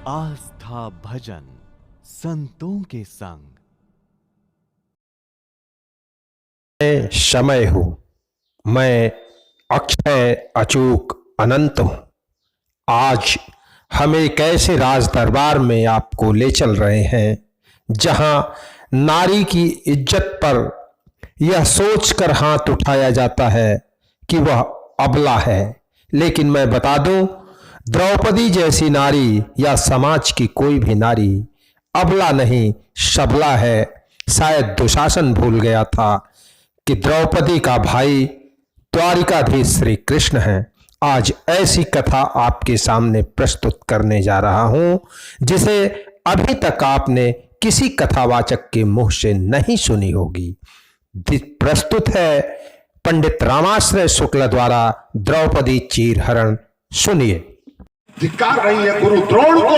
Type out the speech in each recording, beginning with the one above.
आस्था भजन संतों के संग। मैं समय हूं, मैं अक्षय अचूक अनंत हूं। आज हम एक ऐसे राज दरबार में आपको ले चल रहे हैं जहां नारी की इज्जत पर यह सोचकर हाथ उठाया जाता है कि वह अबला है। लेकिन मैं बता दूं, द्रौपदी जैसी नारी या समाज की कोई भी नारी अबला नहीं, सबला है। शायद दुशासन भूल गया था कि द्रौपदी का भाई द्वारिकाधीश श्री कृष्ण हैं। आज ऐसी कथा आपके सामने प्रस्तुत करने जा रहा हूं जिसे अभी तक आपने किसी कथावाचक के मुंह से नहीं सुनी होगी। प्रस्तुत है पंडित रामाश्रय शुक्ल द्वारा द्रौपदी चीरहरण। सुनिए। धिक्कार रही है गुरु द्रोण को,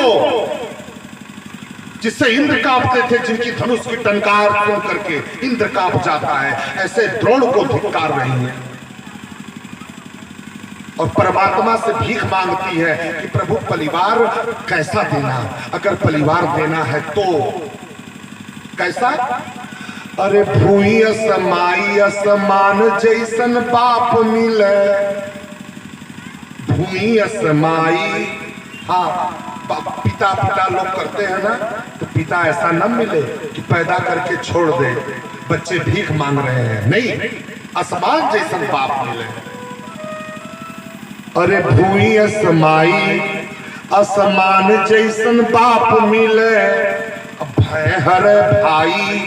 जिससे इंद्र कांपते थे, जिनकी धनुष की टंकार सुन करके इंद्र कांप जाता है, ऐसे द्रोण को धिक्कार रही है और परमात्मा से भीख मांगती है कि प्रभु परिवार कैसा देना, अगर परिवार देना है तो कैसा। अरे भूई असमाई असमान जैसन बाप मिले, भूई असमाई। हाँ, पिता पिता लोग करते हैं ना, तो पिता ऐसा न मिले कि पैदा करके छोड़ दे, बच्चे भीख मांग रहे हैं, नहीं, आसमान जैसन बाप मिले। अरे भूई असमाई असमान जैसन बाप मिले, भय हरे भाई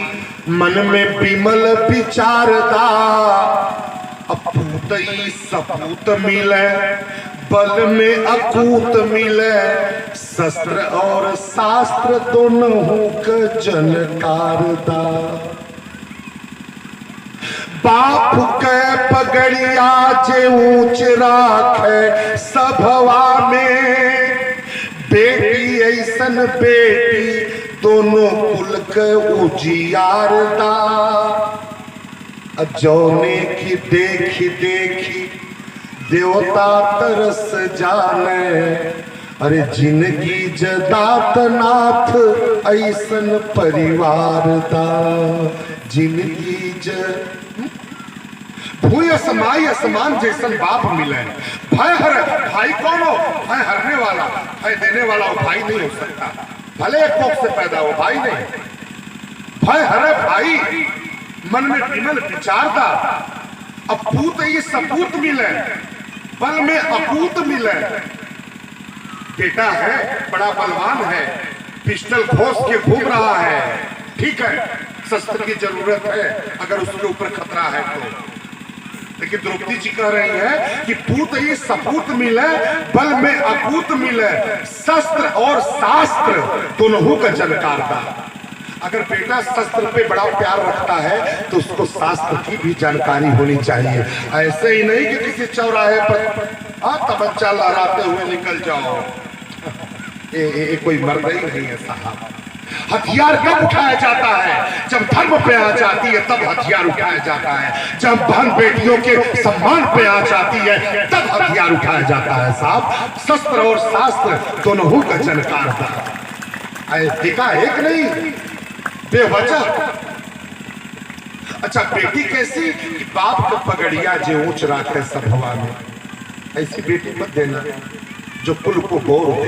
मन में विमल विचारदा, अपूत सपूत मिले बल में अकूत मिले, शस्त्र और शास्त्र दोनों का जनकारदा। बाप के पगड़िया जे ऊंच राखे सभवा में, बेटी ऐसन बेटी दोनों कुल के उजियारदा। जौने की देखी देखी देवता तरस जाने, अरे जिनकी जदात नाथ ऐसन परिवार दा, जिनकी भूय समाई असमान जैसन बाप मिले, भय हर भाई कौन हो, भय हरने वाला, भय देने वाला वो भाई नहीं हो सकता, भले एक कोख से पैदा हो भाई नहीं। भय हरे भाई मन में विमल विचारदा, अपूत ये सपूत मिले बल में अपूत मिले। बेटा है बड़ा बलवान है, पिस्टल खोस के घूम रहा है, ठीक है, शस्त्र की जरूरत है अगर उसके ऊपर खतरा है तो। लेकिन द्रौपदी जी कह रही है कि पूत ये सपूत मिले बल में अपूत मिले, शस्त्र और शास्त्र दोनों का जानकार था। अगर बेटा शस्त्र पे बड़ा प्यार रखता है तो उसको शास्त्र की भी जानकारी होनी चाहिए। ऐसे ही नहीं कि किसी चौराहे पर तबच्चा लहराते हुए निकल जाओ, ये कोई मर्द ही नहीं है साहब। हथियार कब उठाया जाता है, जब धर्म पे आ जाती है तब हथियार उठाया जाता है, जब बहन बेटियों के सम्मान पे आ जाती है तब हथियार उठाया जाता है साहब। शस्त्र और शास्त्र दोनों का जानकार था, देखा एक नहीं बेवजह। अच्छा बेटी कैसी कि बाप को पगड़िया जे ऊंच राखे सभवा में, ऐसी बेटी मत देना जो कुल को गौर हो।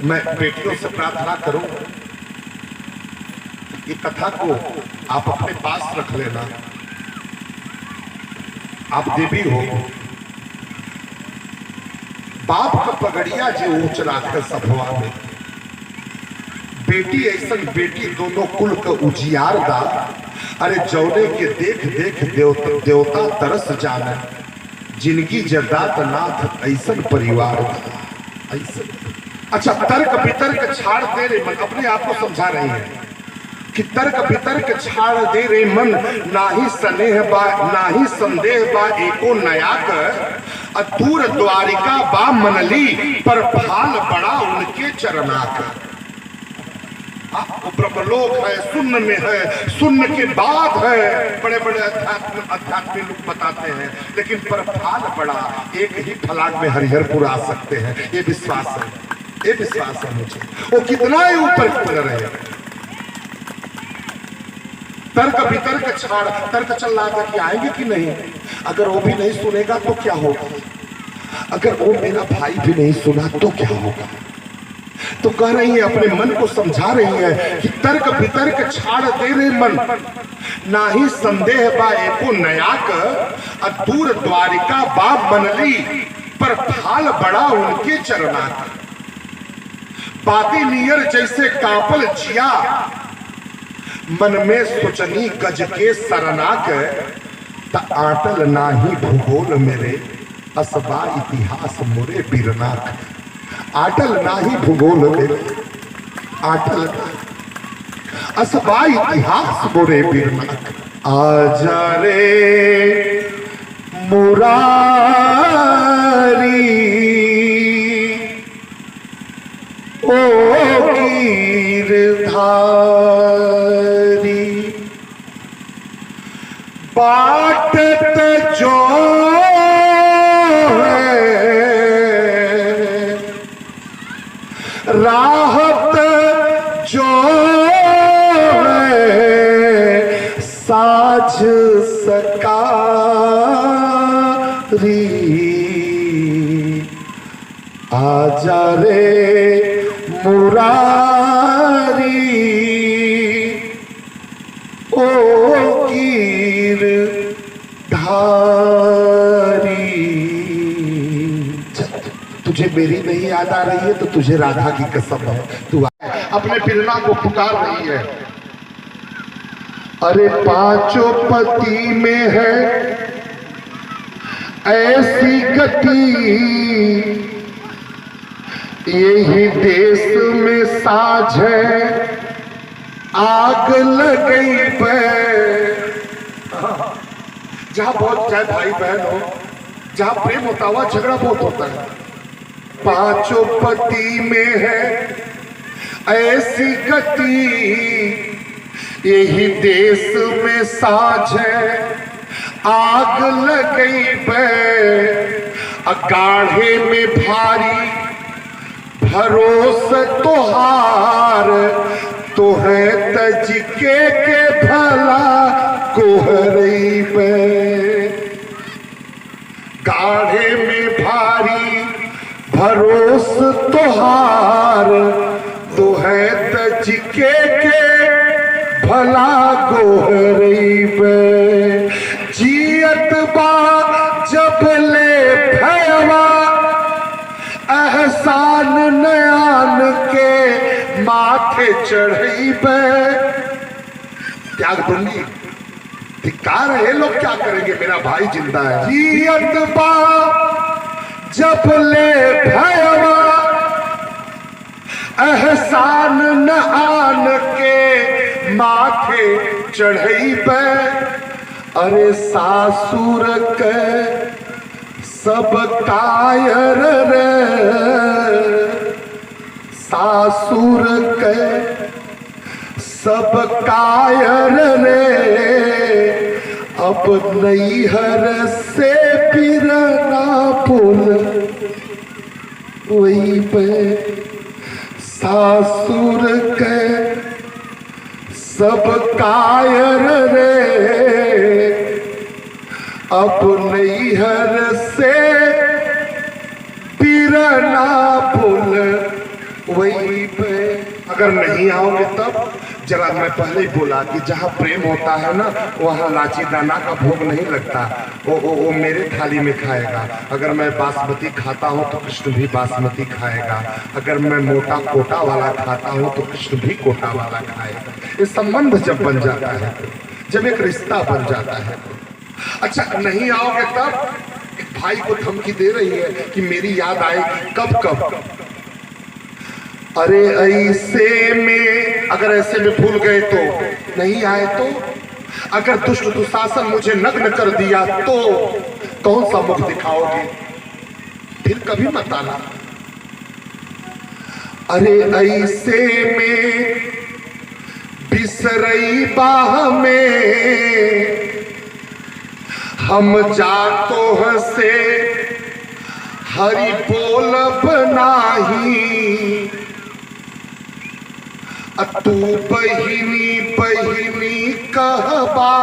मैं बेटियों से प्रार्थना करूं कि कथा को आप अपने पास रख लेना। आप देवी हो, बाप का पगड़िया जे ऊंच राखे सभवा में, बेटी ऐसन बेटी दोनों कुल का उजियार दा। अरे जौने के देख देख देवता तरस जाने, जिनकी जदात नाथ ऐसन परिवार दा, ऐसन। अच्छा तर्क वितर्क छाड़ दे रे मन, अपने आप को समझा रही है कि तर्क वितर्क छाड़ दे रे मन, ना ही स्नेह बा ना ही संदेह बा एको नया कर, दूर द्वारिका बा मनली पर फाल बड़ा उनके चरणा का। ब्रह्मलोक है, शून्य में है, शून्य के बाद है, बड़े बड़े अध्यात्मिक लोग बताते हैं, लेकिन पर फल बड़ा, एक ही फलाट में हरिहरपुर आ सकते हैं, ये विश्वास है। ये विश्वास है मुझे। वो कितना ही ऊपर क्यों न रहे, तर्क वितर्क छाड़, तर्क चल रहा था कि आएंगे कि नहीं, अगर वो भी नहीं सुनेगा तो क्या होगा, अगर वो मेरा भाई भी नहीं सुना तो क्या होगा। तो कह रही है, अपने मन को समझा रही है कि तर्क वितर्क छाड़ दे रे मन, ना ही संदेह बा एको नयाक, दूर द्वारिका बाप बनली, पर फाल बड़ा उनके चरणाक। बाती नियर जैसे कापल जिया, मन में सोचनी गज के सरनाक, त आटल नाही भूगोल मेरे, असबा इतिहास मोरे बीरनाक। आटल नाही भूगोल मेरे, आटल असबा इतिहास मोरे बीरनाक। आजा रे मुरारी ओ गिरधारी, बाटत जो राहत जो है, साझ सकारी। आजा रे मुरारी ओ गिरधारी। तुझे मेरी नहीं याद आ रही है तो तुझे राधा की कसम है, तू अपने बिरना को पुकार रही है। अरे पांचों पति में है ऐसी गति, यही देश में साझ है आग लगई पे। जहां बहुत चाहे भाई बहन हो, जहां प्रेम होता हुआ झगड़ा बहुत होता है। पांचों पति में है ऐसी गति, यही देश में साझ है आग लगई पे। अगाढ़े में भारी भरोस तोहार, तो है तज के भला कोहरई पे। गाढ़े में भारी भरोस तोहार, तो है तज के भला कोहरई पे। जियत बा जब ले भयवा, एहसान नयान के माथे चढ़ई पे। त्याग दूंगी, धिक्कार है, लोग क्या करेंगे, मेरा भाई जिंदा है। जियत बा जब ले भयवा, एहसान नयान के माथे चढ़ई पे। अरे सासुर के सब कायर रे, सासुर के सब कायर रे। अब नैहर से पिरना पुल वही पे। सासुर के सब कायर रे, अब नैहर से पिरना पुल वही पे। अगर नहीं आओगे तब, जरा मैं पहले ही बोला कि जहाँ प्रेम होता है ना, वहाँ लाची दाना का भोग नहीं लगता। वो मेरे थाली में खाएगा। अगर मैं बासमती खाता हूँ तो कृष्ण भी बासमती खाएगा। अगर मैं मोटा कोटा वाला खाता हूँ तो कृष्ण भी कोटा वाला खाएगा। ये संबंध जब बन जाता है, जब एक रिश्ता बन जाता है। अच्छा, नहीं आओगे तब एक भाई को धमकी दे रही है कि मेरी याद आएगी। कब कब? अरे ऐसे में, अगर ऐसे में भूल गए तो, नहीं आए तो, अगर दुष्ट दुशासन मुझे नग्न कर दिया तो कौन सा मुख दिखाओगे, फिर कभी मत आना। अरे ऐसे में बिसरई बाह में, हम जातो हसे हरि बोलब नाही, तू बहिनी बहिनी कहबा,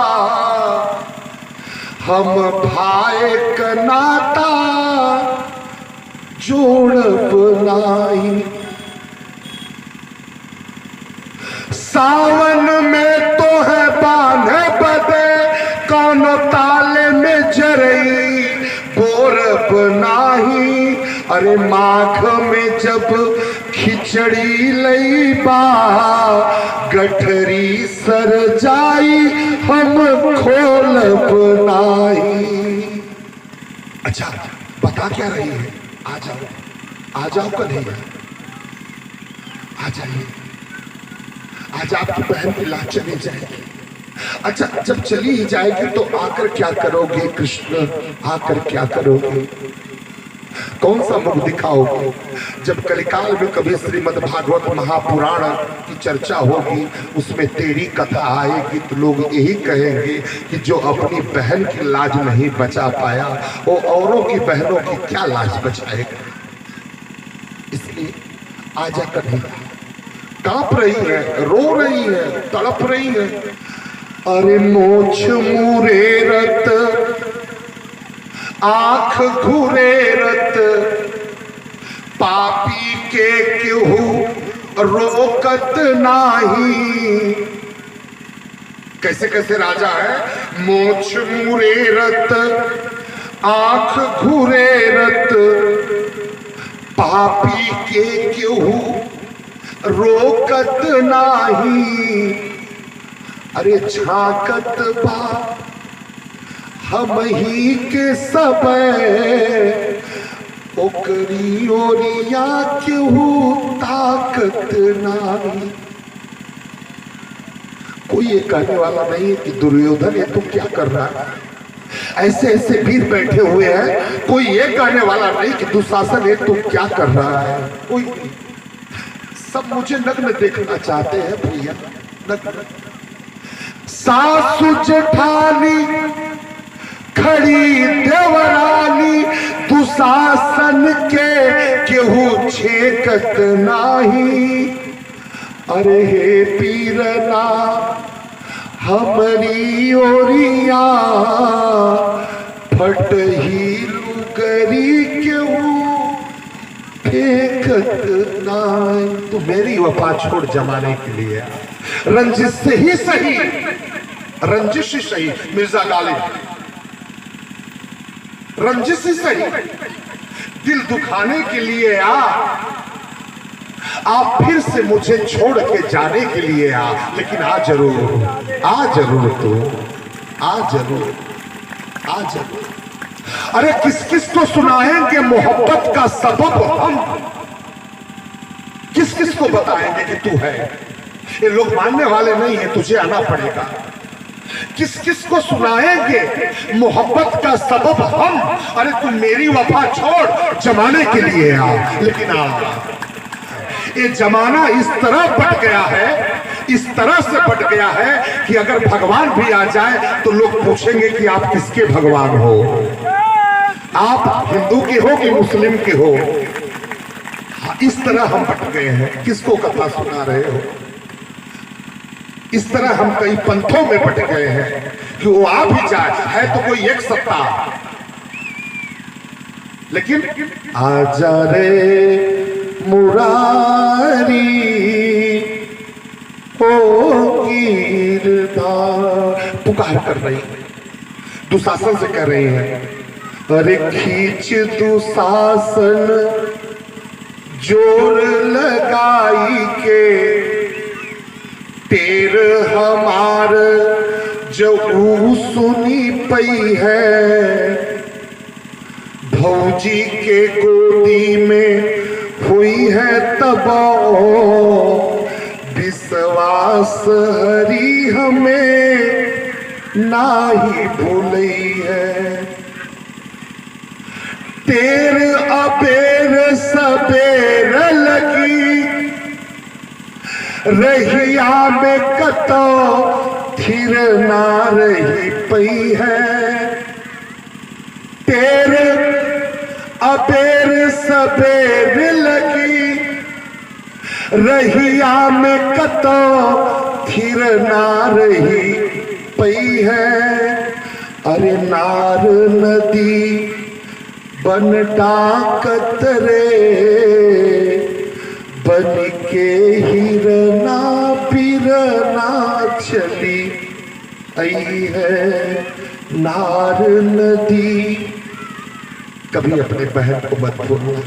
हम भाई का नाता जोड़ब नाही। सावन में तो है बांधे बदे, कौन ताले में जरई बोरब नाही। अरे माघ में जब खिचड़ी लईबा, गठरी सर जाई हम खोलब नाही। अच्छा बता क्या रही है? आ जाओ कन्हैया, आ जाइए। आज आपकी बहन की लाश चली जाएगी। अच्छा जब चली ही जाएगी तो आकर क्या करोगे कृष्ण? आकर क्या करोगे? कौन सा मुख दिखाओगे? जब कलिकाल में कभी श्रीमद् भागवत महापुराण की चर्चा होगी, उसमें तेरी कथा आएगी, तो लोग यही कहेंगे कि जो अपनी बहन की लाज नहीं बचा पाया, वो औरों की बहनों की क्या लाज बचाएगा? इसलिए आजा कन्हैया। कांप रही है, रो रही है, तड़प रही है। अरे मोछ मुरे रत, आंख घूरे रत, पापी के क्यों रोकत नाही। कैसे कैसे राजा है? मोछ मुरे रत, आंख घूरे रत, पापी के क्यों रोकत नाही। अरे झांकत बा हम ही के समय, ओकरी ओरिया क्यों ताकत नाही। कोई ये कहने वाला नहीं है कि दुर्योधन ये तू क्या कर रहा है? ऐसे ऐसे वीर बैठे हुए हैं, कोई ये कहने वाला नहीं कि दुशासन ये तू क्या कर रहा है। कोई नहीं, सब मुझे नग्न देखना चाहते हैं भैया, नग्न। सासु जेठानी खड़ी देवरानी, दुशासन के केहू छेकत नाही। अरे हे पीरना हमारी ओरिया, फट ही लुगरी क्यों फेंकत नाही। तू मेरी वफा छोड़ जमाने के लिए, रंजिश से ही सही, रंजिश ही सही। मिर्जा गालिब, रंजिश ही सही, दिल दुखाने के लिए आप फिर से मुझे छोड़ के जाने के लिए लेकिन आ जरूर, आ जरूर, तो आ जरूर, आ जरूर। अरे किस किस को सुनाएंगे मोहब्बत का सबब हम? किस किस को बताएंगे कि तू है? ये लोग मानने वाले नहीं है, तुझे आना पड़ेगा। किस किस को सुनाएंगे मोहब्बत का सबब हम? अरे तू मेरी वफा छोड़ जमाने के लिए आ, लेकिन ये जमाना इस तरह बट गया है, इस तरह से बट गया है कि अगर भगवान भी आ जाए तो लोग पूछेंगे कि आप किसके भगवान हो? आप हिंदू के हो कि मुस्लिम के हो? इस तरह हम बट गए हैं। किसको कथा सुना रहे हो? इस तरह हम कई पंथों में बट गए हैं कि वो आ भी जाए, है तो कोई एक सत्ता, लेकिन आजा रे मुरारी ओ गिरधार, पुकार कर रही है, दुशासन से कह रही है। अरे खींच दुशासन जोर लगाई के, तेर हमार जो सुनी पई है। भौजी के गोदी में हुई है तबाह, विश्वास हरी हमें नाही भूलई है। तेर अबेर सबेर लगी, रहिया में कतो थिर ना रही पई है। तेरे अबेर सबेर लगी रहिया में कतो फिर ना रही पई है। अरे नार नदी बन डाकत रे बन के हिरना पिरना चली आई है नार नदी। कभी अपने बहन को मत भूलना।